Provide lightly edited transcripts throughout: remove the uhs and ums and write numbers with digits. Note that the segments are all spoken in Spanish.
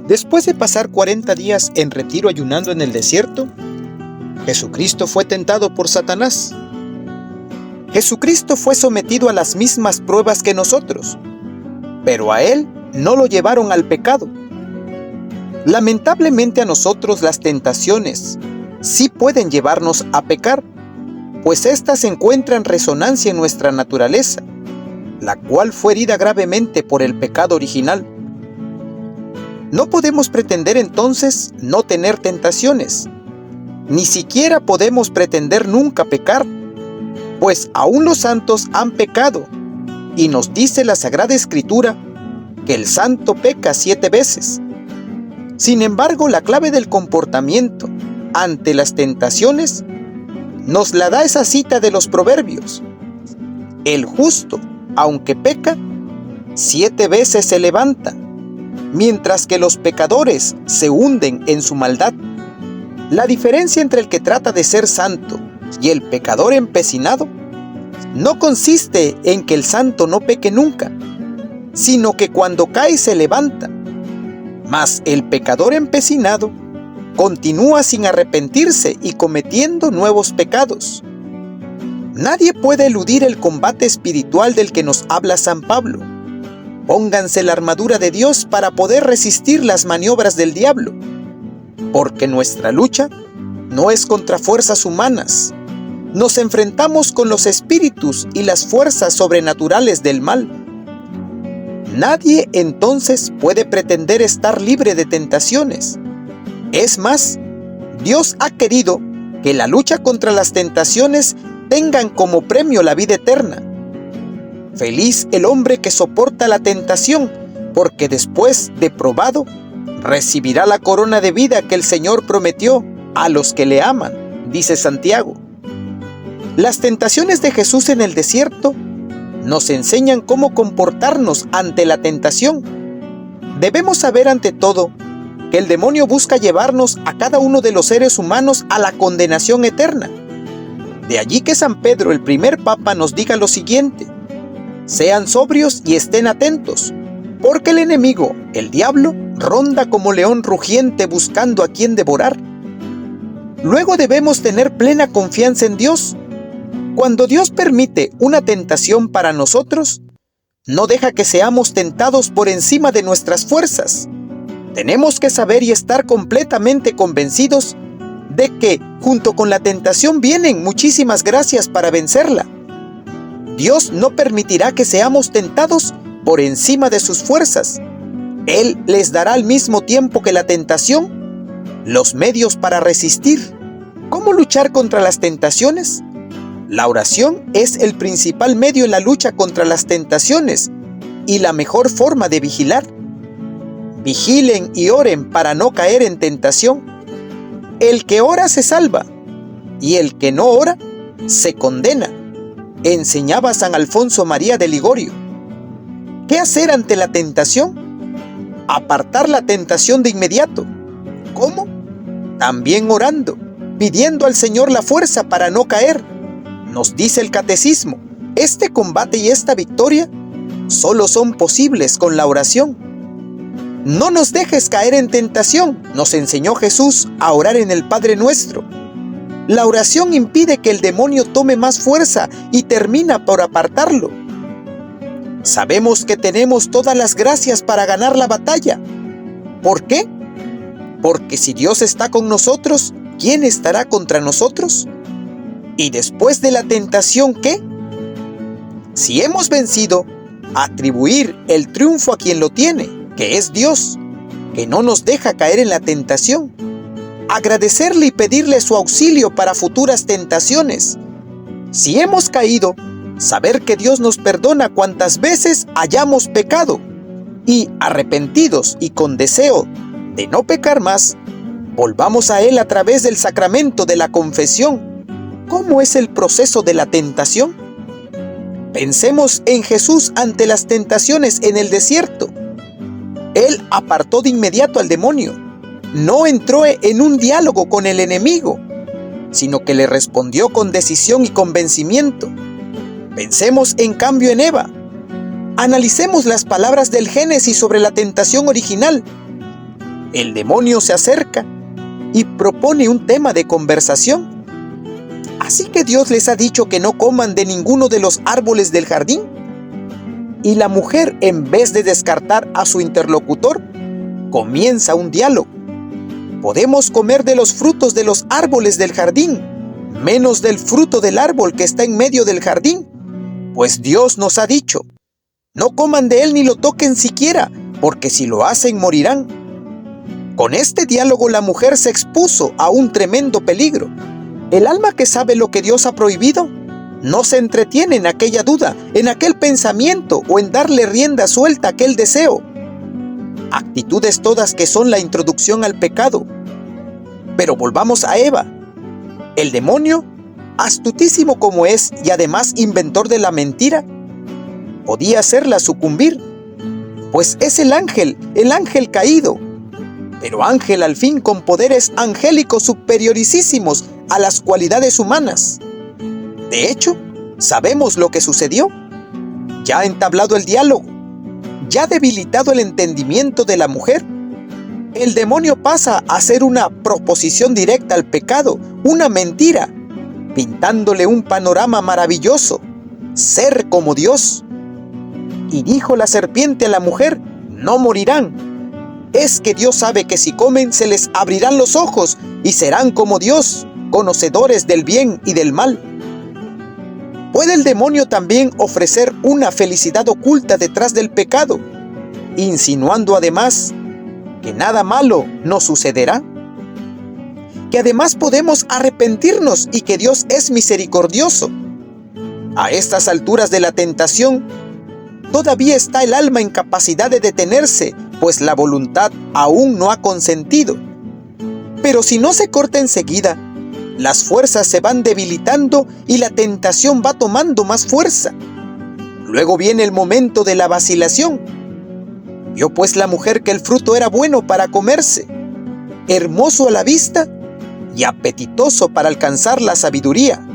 Después de pasar 40 días en retiro ayunando en el desierto, Jesucristo fue tentado por Satanás. Jesucristo fue sometido a las mismas pruebas que nosotros, pero a Él no lo llevaron al pecado. Lamentablemente a nosotros las tentaciones sí pueden llevarnos a pecar, pues éstas encuentran resonancia en nuestra naturaleza, la cual fue herida gravemente por el pecado original. No podemos pretender entonces no tener tentaciones, ni siquiera podemos pretender nunca pecar, pues aún los santos han pecado, y nos dice la Sagrada Escritura que el santo peca 7 veces. Sin embargo, la clave del comportamiento ante las tentaciones nos la da esa cita de los Proverbios: el justo, aunque peca, 7 veces se levanta, mientras que los pecadores se hunden en su maldad. La diferencia entre el que trata de ser santo y el pecador empecinado no consiste en que el santo no peque nunca, sino que cuando cae se levanta. Mas el pecador empecinado continúa sin arrepentirse y cometiendo nuevos pecados. Nadie puede eludir el combate espiritual del que nos habla San Pablo. Pónganse la armadura de Dios para poder resistir las maniobras del diablo, porque nuestra lucha no es contra fuerzas humanas. Nos enfrentamos con los espíritus y las fuerzas sobrenaturales del mal. Nadie entonces puede pretender estar libre de tentaciones. Es más, Dios ha querido que la lucha contra las tentaciones tengan como premio la vida eterna. Feliz el hombre que soporta la tentación, porque después de probado, recibirá la corona de vida que el Señor prometió a los que le aman, dice Santiago. Las tentaciones de Jesús en el desierto nos enseñan cómo comportarnos ante la tentación. Debemos saber ante todo que el demonio busca llevarnos a cada uno de los seres humanos a la condenación eterna. De allí que San Pedro, el primer papa, nos diga lo siguiente: sean sobrios y estén atentos, porque el enemigo, el diablo, ronda como león rugiente buscando a quien devorar. Luego debemos tener plena confianza en Dios. Cuando Dios permite una tentación para nosotros, no deja que seamos tentados por encima de nuestras fuerzas. Tenemos que saber y estar completamente convencidos de que junto con la tentación vienen muchísimas gracias para vencerla. Dios no permitirá que seamos tentados por encima de sus fuerzas. Él les dará al mismo tiempo que la tentación los medios para resistir. ¿Cómo luchar contra las tentaciones? La oración es el principal medio en la lucha contra las tentaciones y la mejor forma de vigilar. Vigilen y oren para no caer en tentación. El que ora se salva y el que no ora se condena, enseñaba San Alfonso María de Ligorio. ¿Qué hacer ante la tentación? Apartar la tentación de inmediato. ¿Cómo? También orando, pidiendo al Señor la fuerza para no caer. Nos dice el Catecismo, este combate y esta victoria solo son posibles con la oración. No nos dejes caer en tentación, nos enseñó Jesús a orar en el Padre Nuestro. La oración impide que el demonio tome más fuerza y termina por apartarlo. Sabemos que tenemos todas las gracias para ganar la batalla. ¿Por qué? Porque si Dios está con nosotros, ¿quién estará contra nosotros? ¿Y después de la tentación qué? Si hemos vencido, atribuir el triunfo a quien lo tiene, que es Dios, que no nos deja caer en la tentación. Agradecerle y pedirle su auxilio para futuras tentaciones. Si hemos caído, saber que Dios nos perdona cuantas veces hayamos pecado y, arrepentidos y con deseo de no pecar más, volvamos a Él a través del sacramento de la confesión. ¿Cómo es el proceso de la tentación? Pensemos en Jesús ante las tentaciones en el desierto. Él apartó de inmediato al demonio. No entró en un diálogo con el enemigo, sino que le respondió con decisión y convencimiento. Pensemos en cambio en Eva. Analicemos las palabras del Génesis sobre la tentación original. el demonio se acerca y propone un tema de conversación. ¿Así que Dios les ha dicho que no coman de ninguno de los árboles del jardín? Y la mujer, en vez de descartar a su interlocutor, comienza un diálogo. Podemos comer de los frutos de los árboles del jardín, menos del fruto del árbol que está en medio del jardín, pues Dios nos ha dicho, no coman de él ni lo toquen siquiera, porque si lo hacen morirán. Con este diálogo la mujer se expuso a un tremendo peligro. El alma que sabe lo que Dios ha prohibido no se entretiene en aquella duda, en aquel pensamiento o en darle rienda suelta a aquel deseo. Actitudes todas que son la introducción al pecado. Pero volvamos a Eva. El demonio, astutísimo como es y además inventor de la mentira, podía hacerla sucumbir, pues es el ángel caído, pero ángel al fin con poderes angélicos superiorísimos a las cualidades humanas. De hecho, sabemos lo que sucedió. Ya entablado el diálogo, ya debilitado el entendimiento de la mujer, el demonio pasa a hacer una proposición directa al pecado, una mentira, pintándole un panorama maravilloso, ser como Dios. Y dijo la serpiente a la mujer, no morirán. Es que Dios sabe que si comen se les abrirán los ojos y serán como Dios, conocedores del bien y del mal. ¿Puede el demonio también ofrecer una felicidad oculta detrás del pecado, insinuando además que nada malo nos sucederá? Que además podemos arrepentirnos y que Dios es misericordioso. A estas alturas de la tentación, todavía está el alma en capacidad de detenerse, pues la voluntad aún no ha consentido. Pero si no se corta enseguida, las fuerzas se van debilitando y la tentación va tomando más fuerza. Luego viene el momento de la vacilación. Vio pues la mujer que el fruto era bueno para comerse, hermoso a la vista y apetitoso para alcanzar la sabiduría.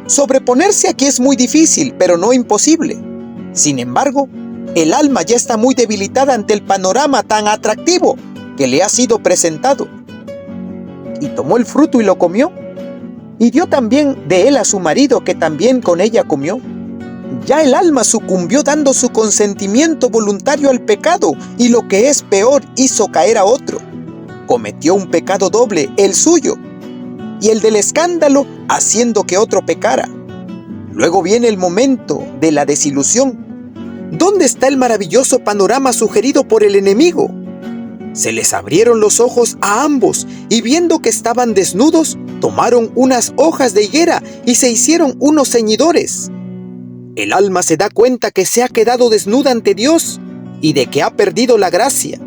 Sobreponerse aquí es muy difícil, pero no imposible. Sin embargo, el alma ya está muy debilitada ante el panorama tan atractivo que le ha sido presentado. Y tomó el fruto y lo comió, y dio también de él a su marido, que también con ella comió. Ya el alma sucumbió dando su consentimiento voluntario al pecado, y lo que es peor, hizo caer a otro. Cometió un pecado doble, el suyo, y el del escándalo, haciendo que otro pecara. Luego viene el momento de la desilusión. ¿Dónde está el maravilloso panorama sugerido por el enemigo? Se les abrieron los ojos a ambos, y viendo que estaban desnudos, tomaron unas hojas de higuera y se hicieron unos ceñidores. El alma se da cuenta que se ha quedado desnuda ante Dios y de que ha perdido la gracia.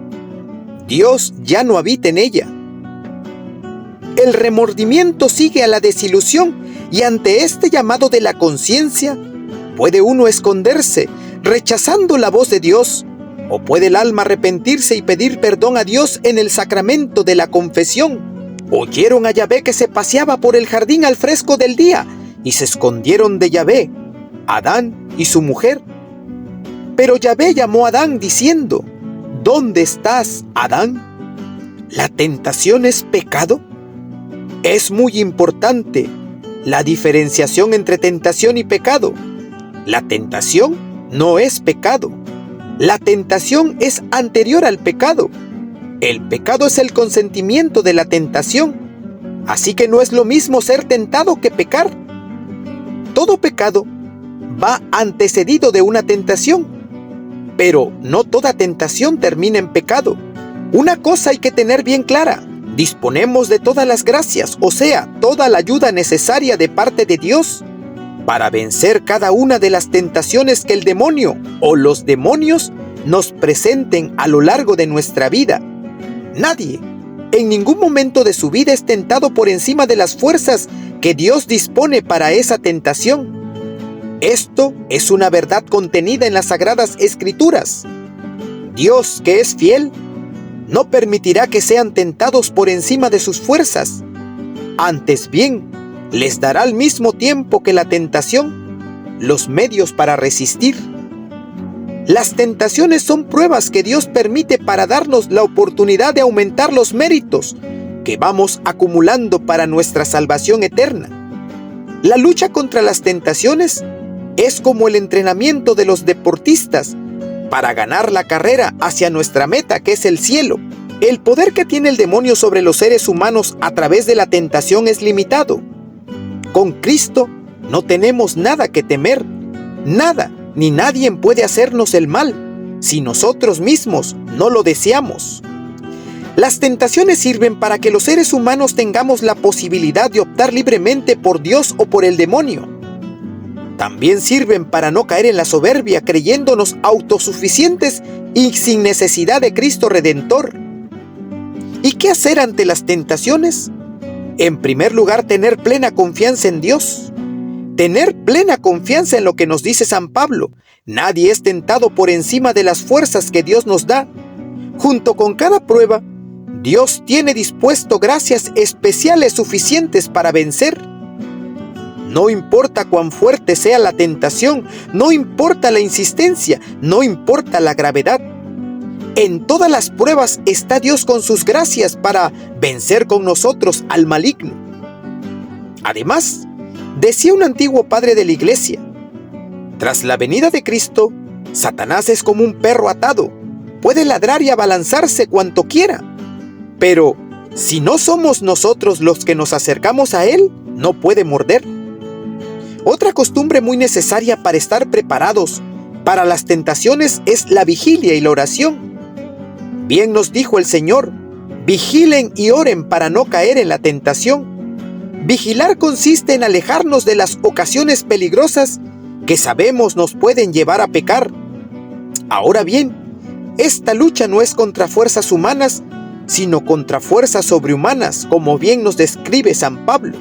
Dios ya no habita en ella. El remordimiento sigue a la desilusión, y ante este llamado de la conciencia, puede uno esconderse, rechazando la voz de Dios, o puede el alma arrepentirse y pedir perdón a Dios en el sacramento de la confesión. Oyeron a Yahvé que se paseaba por el jardín al fresco del día, y se escondieron de Yahvé, Adán y su mujer. Pero Yahvé llamó a Adán diciendo, ¿dónde estás, Adán? ¿La tentación es pecado? Es muy importante la diferenciación entre tentación y pecado. La tentación no es pecado. La tentación es anterior al pecado. El pecado es el consentimiento de la tentación. Así que no es lo mismo ser tentado que pecar. Todo pecado va antecedido de una tentación, pero no toda tentación termina en pecado. Una cosa hay que tener bien clara: disponemos de todas las gracias, o sea, toda la ayuda necesaria de parte de Dios para vencer cada una de las tentaciones que el demonio o los demonios nos presenten a lo largo de nuestra vida. Nadie, en ningún momento de su vida, es tentado por encima de las fuerzas que Dios dispone para esa tentación. Esto es una verdad contenida en las Sagradas Escrituras. Dios, que es fiel, no permitirá que sean tentados por encima de sus fuerzas. Antes bien, les dará al mismo tiempo que la tentación los medios para resistir. Las tentaciones son pruebas que Dios permite para darnos la oportunidad de aumentar los méritos que vamos acumulando para nuestra salvación eterna. La lucha contra las tentaciones es como el entrenamiento de los deportistas para ganar la carrera hacia nuestra meta, que es el cielo. El poder que tiene el demonio sobre los seres humanos a través de la tentación es limitado. Con Cristo no tenemos nada que temer. Nada ni nadie puede hacernos el mal si nosotros mismos no lo deseamos. Las tentaciones sirven para que los seres humanos tengamos la posibilidad de optar libremente por Dios o por el demonio. También sirven para no caer en la soberbia creyéndonos autosuficientes y sin necesidad de Cristo Redentor. ¿Y qué hacer ante las tentaciones? En primer lugar, tener plena confianza en Dios. Tener plena confianza en lo que nos dice San Pablo. Nadie es tentado por encima de las fuerzas que Dios nos da. Junto con cada prueba, Dios tiene dispuesto gracias especiales suficientes para vencer. No importa cuán fuerte sea la tentación, no importa la insistencia, no importa la gravedad. En todas las pruebas está Dios con sus gracias para vencer con nosotros al maligno. Además, decía un antiguo padre de la iglesia, tras la venida de Cristo, Satanás es como un perro atado, puede ladrar y abalanzarse cuanto quiera, pero si no somos nosotros los que nos acercamos a él, no puede morder. Otra costumbre muy necesaria para estar preparados para las tentaciones es la vigilia y la oración. Bien nos dijo el Señor, vigilen y oren para no caer en la tentación. Vigilar consiste en alejarnos de las ocasiones peligrosas que sabemos nos pueden llevar a pecar. Ahora bien, esta lucha no es contra fuerzas humanas, sino contra fuerzas sobrehumanas, como bien nos describe San Pablo.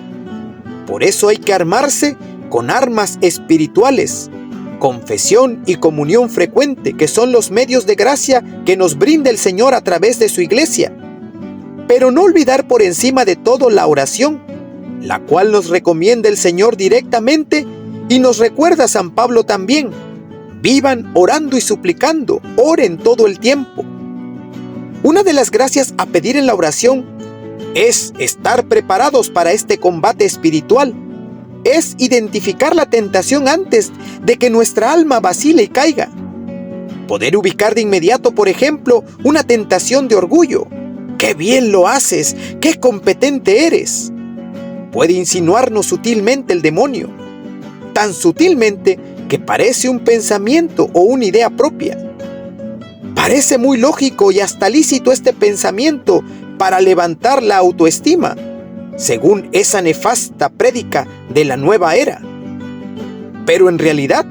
Por eso hay que armarse con armas espirituales, confesión y comunión frecuente, que son los medios de gracia que nos brinda el Señor a través de su iglesia. Pero no olvidar por encima de todo la oración, la cual nos recomienda el Señor directamente y nos recuerda San Pablo también. Vivan orando y suplicando, oren todo el tiempo. Una de las gracias a pedir en la oración es estar preparados para este combate espiritual. Es identificar la tentación antes de que nuestra alma vacile y caiga. Poder ubicar de inmediato, por ejemplo, una tentación de orgullo. ¡Qué bien lo haces! ¡Qué competente eres! Puede insinuarnos sutilmente el demonio, tan sutilmente que parece un pensamiento o una idea propia. Parece muy lógico y hasta lícito este pensamiento para levantar la autoestima, según esa nefasta prédica de la nueva era. Pero en realidad,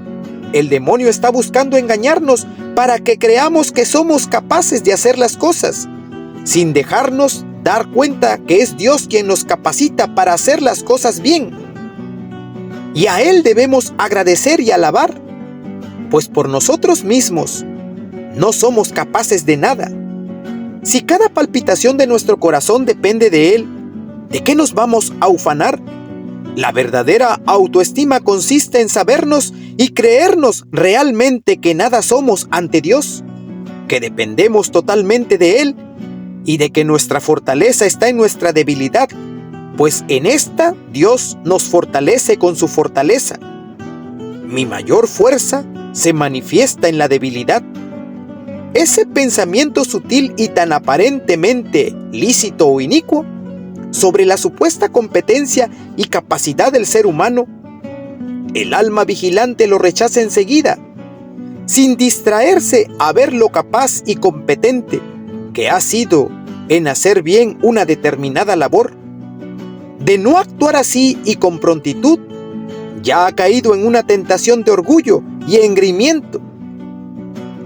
el demonio está buscando engañarnos para que creamos que somos capaces de hacer las cosas, sin dejarnos dar cuenta que es Dios quien nos capacita para hacer las cosas bien. Y a Él debemos agradecer y alabar, pues por nosotros mismos no somos capaces de nada. Si cada palpitación de nuestro corazón depende de Él, ¿de qué nos vamos a ufanar? La verdadera autoestima consiste en sabernos y creernos realmente que nada somos ante Dios, que dependemos totalmente de Él y de que nuestra fortaleza está en nuestra debilidad, pues en esta Dios nos fortalece con su fortaleza. Mi mayor fuerza se manifiesta en la debilidad. Ese pensamiento sutil y tan aparentemente lícito o inicuo sobre la supuesta competencia y capacidad del ser humano, el alma vigilante lo rechaza enseguida, sin distraerse a ver lo capaz y competente que ha sido en hacer bien una determinada labor. De no actuar así y con prontitud, ya ha caído en una tentación de orgullo y engreimiento.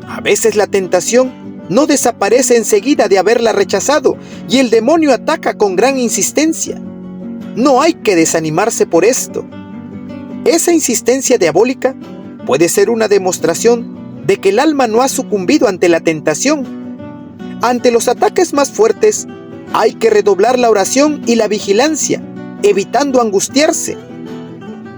A veces la tentación no desaparece enseguida de haberla rechazado y el demonio ataca con gran insistencia. No hay que desanimarse por esto. Esa insistencia diabólica puede ser una demostración de que el alma no ha sucumbido ante la tentación. Ante los ataques más fuertes, hay que redoblar la oración y la vigilancia, evitando angustiarse.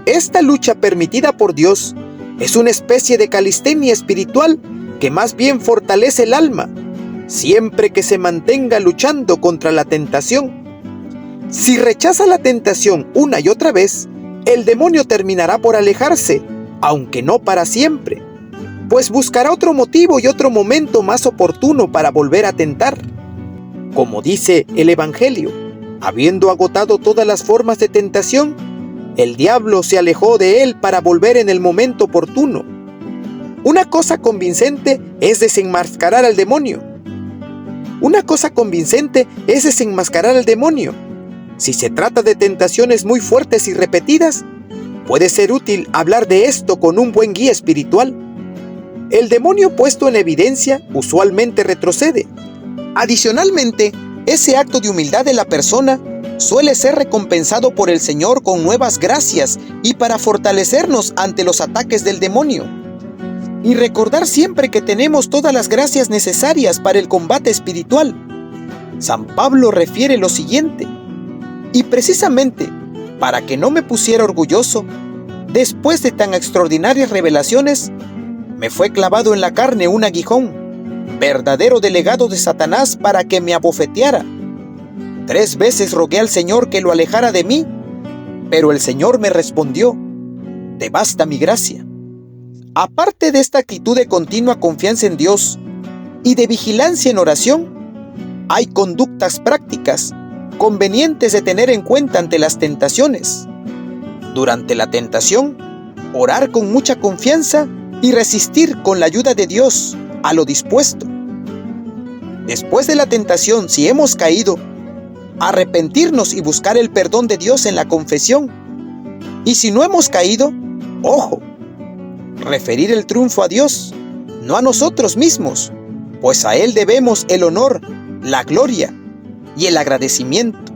Esta lucha permitida por Dios es una especie de calistenia espiritual que más bien fortalece el alma, siempre que se mantenga luchando contra la tentación. Si rechaza la tentación una y otra vez, el demonio terminará por alejarse, aunque no para siempre, pues buscará otro motivo y otro momento más oportuno para volver a tentar. Como dice el Evangelio, habiendo agotado todas las formas de tentación, el diablo se alejó de él para volver en el momento oportuno. Una cosa convincente es desenmascarar al demonio. Si se trata de tentaciones muy fuertes y repetidas, puede ser útil hablar de esto con un buen guía espiritual. El demonio puesto en evidencia usualmente retrocede. Adicionalmente, ese acto de humildad de la persona suele ser recompensado por el Señor con nuevas gracias y para fortalecernos ante los ataques del demonio. Y recordar siempre que tenemos todas las gracias necesarias para el combate espiritual. San Pablo refiere lo siguiente: y precisamente para que no me pusiera orgulloso, después de tan extraordinarias revelaciones, me fue clavado en la carne un aguijón, verdadero delegado de Satanás para que me abofeteara. 3 veces rogué al Señor que lo alejara de mí, pero el Señor me respondió: te basta mi gracia. Aparte de esta actitud de continua confianza en Dios y de vigilancia en oración, hay conductas prácticas convenientes de tener en cuenta ante las tentaciones. Durante la tentación, orar con mucha confianza y resistir con la ayuda de Dios a lo dispuesto. Después de la tentación, si hemos caído, arrepentirnos y buscar el perdón de Dios en la confesión. Y si no hemos caído, ojo, referir el triunfo a Dios, no a nosotros mismos, pues a Él debemos el honor, la gloria y el agradecimiento.